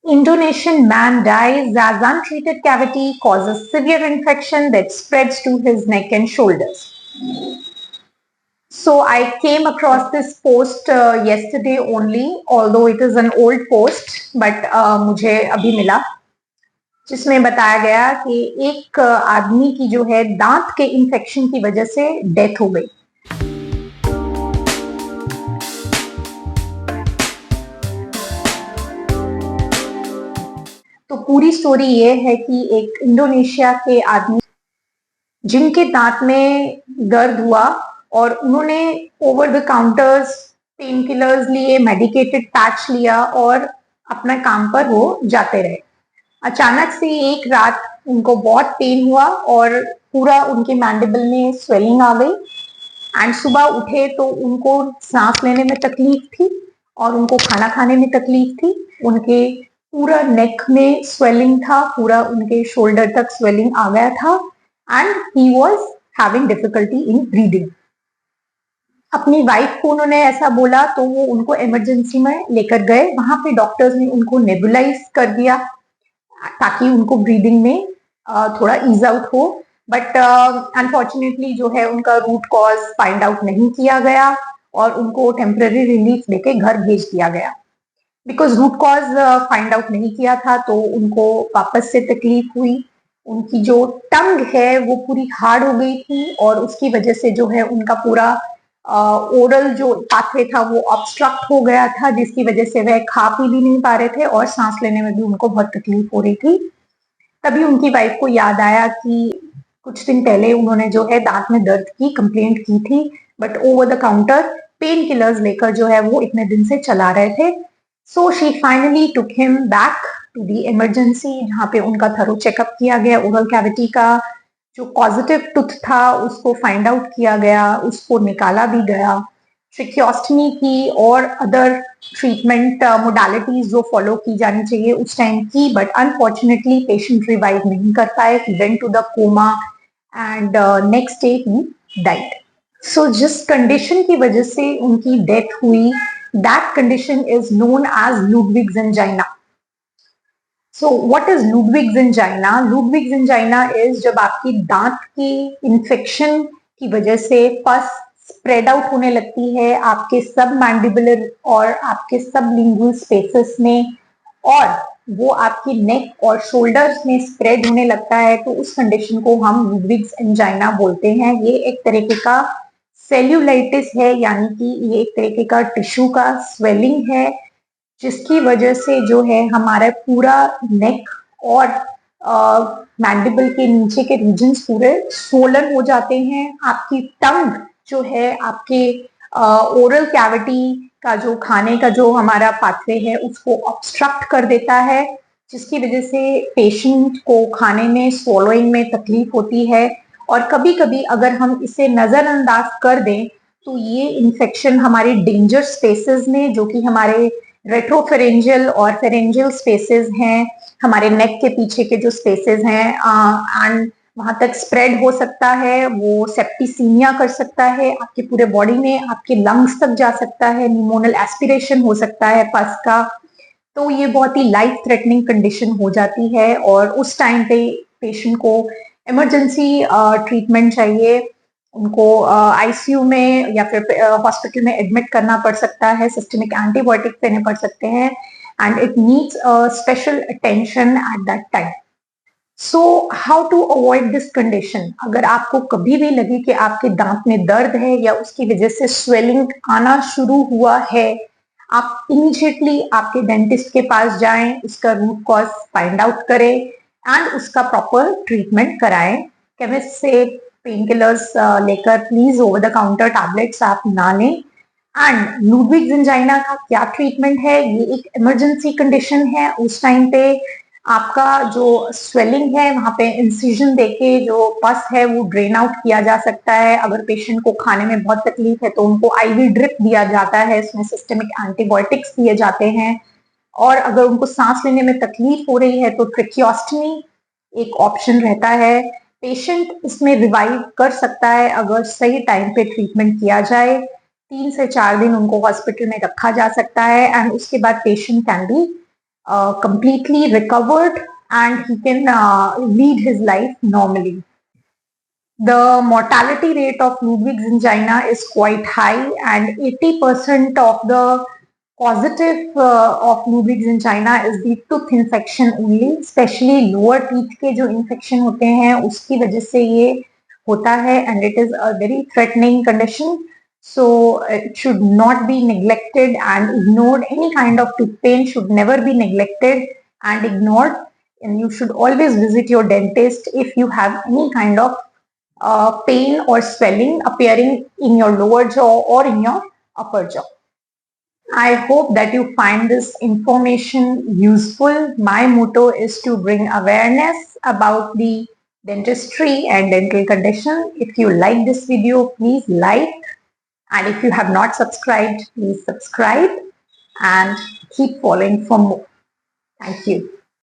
Indonesian man dies as untreated cavity causes severe infection that spreads to his neck and shoulders. So I came across this post yesterday only, although it is an old post, but मुझे अभी मिला, जिसमें बताया गया कि एक आदमी की जो है दांत के इन्फेक्शन की वजह से डेथ हो गई। तो पूरी स्टोरी ये है कि एक इंडोनेशिया के आदमी जिनके दांत में दर्द हुआ और उन्होंने over the counters pain killers लिए, मेडिकेटेड पैच लिया और अपना काम पर वो जाते रहे। अचानक से एक रात उनको बहुत पेन हुआ और पूरा उनके मैंडिबल में स्वेलिंग आ गई एंड सुबह उठे तो उनको सांस लेने में तकलीफ थी और उनको खाना खाने में तकलीफ थी। उनके पूरा नेक में स्वेलिंग था, पूरा उनके शोल्डर तक स्वेलिंग आ गया था and he was having difficulty in breathing. अपनी वाइफ को उन्होंने ऐसा बोला तो वो उनको इमरजेंसी में लेकर गए। वहां पे डॉक्टर्स ने उनको नेबुलाइज कर दिया ताकि उनको ब्रीदिंग में थोड़ा ईज आउट हो, बट अनफॉर्चुनेटली जो है उनका रूट कॉज फाइंड आउट नहीं किया गया और उनको टेम्पररी रिलीफ देके घर भेज दिया गया। Because root cause find out नहीं किया था तो उनको वापस से तकलीफ हुई। उनकी जो टंग है वो पूरी हार्ड हो गई थी और उसकी वजह से जो है उनका पूरा ओरल जो पाथवे था वो ऑब्स्ट्रक्ट हो गया था, जिसकी वजह से वह खा पी भी नहीं पा रहे थे और सांस लेने में भी उनको बहुत तकलीफ हो रही थी। तभी उनकी वाइफ को याद आया कि कुछ दिन पहले उन्होंने जो है दांत में दर्द की कंप्लेंट की थी, but over the counter pain killers लेकर जो है वो इतने दिन से चला रहे थे। So she finally took him back to the emergency, जहाँ पे उनका थरो चेकअप किया गया। ओरल कैविटी का जो पॉजिटिव टूथ था उसको फाइंड आउट किया गया, उसको निकाला भी गया। ट्रिक्योस्टमी की और अदर ट्रीटमेंट मोडालिटीज जो फॉलो की जानी चाहिए उस टाइम की, बट अनफॉर्चुनेटली पेशेंट रिवाइव नहीं कर पाए। He went to the coma and next day he died. So जिस कंडीशन की वजह से उनकी डेथ हुई, that condition is known as Ludwig's angina. So what is Ludwig's angina? Ludwig's angina is जब आपकी दांत की इन्फेक्शन की वजह से पस स्प्रेड आउट होने लगती है आपके सब मैंडिबुलर और आपके सब लिंगुअल स्पेसेस में और वो आपकी नेक और शोल्डर्स में स्प्रेड होने लगता है, तो उस कंडीशन को हम लुडविग्स एंजाइना बोलते हैं। ये एक तरीके का सेल्यूलाइटिस है, यानी कि ये एक तरीके का टिश्यू का स्वेलिंग है जिसकी वजह से जो है हमारा पूरा नेक और मैंडिबल के नीचे के रीजन्स पूरे सोलन हो जाते हैं। आपकी टंग जो है आपके ओरल कैविटी का जो खाने का जो हमारा पाथवे है उसको ऑब्स्ट्रक्ट कर देता है, जिसकी वजह से पेशेंट को खाने में स्वॉलोइंग में तकलीफ होती है। और कभी कभी अगर हम इसे नजरअंदाज कर दें तो ये इन्फेक्शन हमारे डेंजर स्पेसेस में, जो कि हमारे रेट्रोफेरेंजियल और फेरेंजियल स्पेसेस हैं, हमारे नेक के पीछे के जो स्पेसेस हैं, एंड वहां तक स्प्रेड हो सकता है। वो सेप्टिसीमिया कर सकता है आपके पूरे बॉडी में, आपके लंग्स तक जा सकता है, निमोनल एस्पिरेशन हो सकता है पस का। तो ये बहुत ही लाइफ थ्रेटनिंग कंडीशन हो जाती है और उस टाइम पे पेशेंट को इमरजेंसी ट्रीटमेंट चाहिए। उनको आईसीयू में या फिर हॉस्पिटल में एडमिट करना पड़ सकता है, सिस्टमिक एंटीबायोटिक देने पड़ सकते हैं and it needs special attention at that time. So how to avoid this condition? अगर आपको कभी भी लगे कि आपके दांत में दर्द है या उसकी वजह से स्वेलिंग आना शुरू हुआ है, आप इमीडिएटली आपके डेंटिस्ट के पास जाएं, उसका रूट कॉज फाइंड आउट करें एंड उसका प्रॉपर ट्रीटमेंट कराएं। केमिस्ट से पेन किलर्स लेकर please over the counter tablets आप ना लें। एंड लुडविग्स एंजाइना का क्या ट्रीटमेंट है? ये एक इमरजेंसी कंडीशन है। उस टाइम पे आपका जो स्वेलिंग है वहां पे इंसिजन देके जो पस है वो ड्रेन आउट किया जा सकता है। अगर पेशेंट को खाने में बहुत तकलीफ है तो उनको आईवी ड्रिप दिया जाता है, इसमें सिस्टमिक एंटीबायोटिक्स दिए जाते हैं। और अगर उनको सांस लेने में तकलीफ हो रही है तो ट्रिक्योस्टमी एक ऑप्शन रहता है। पेशेंट इसमें रिवाइव कर सकता है अगर सही टाइम पे ट्रीटमेंट किया जाए। 3 से 4 दिन उनको हॉस्पिटल में रखा जा सकता है एंड उसके बाद patient can be completely recovered and he can lead his life normally. The mortality rate of Ludwig's angina is quite high, and 80% of the causative of Ludwig's angina is the tooth infection only, especially lower teeth के जो infection होते हैं उसकी वजह से ये होता है, and it is a very threatening condition. So it should not be neglected and ignored. Any kind of tooth pain should never be neglected and ignored, and you should always visit your dentist if you have any kind of pain or swelling appearing in your lower jaw or in your upper jaw. I hope that you find this information useful. My motto is to bring awareness about the dentistry and dental condition. If you like this video, please like, and if you have not subscribed, please subscribe and keep following for more. Thank you.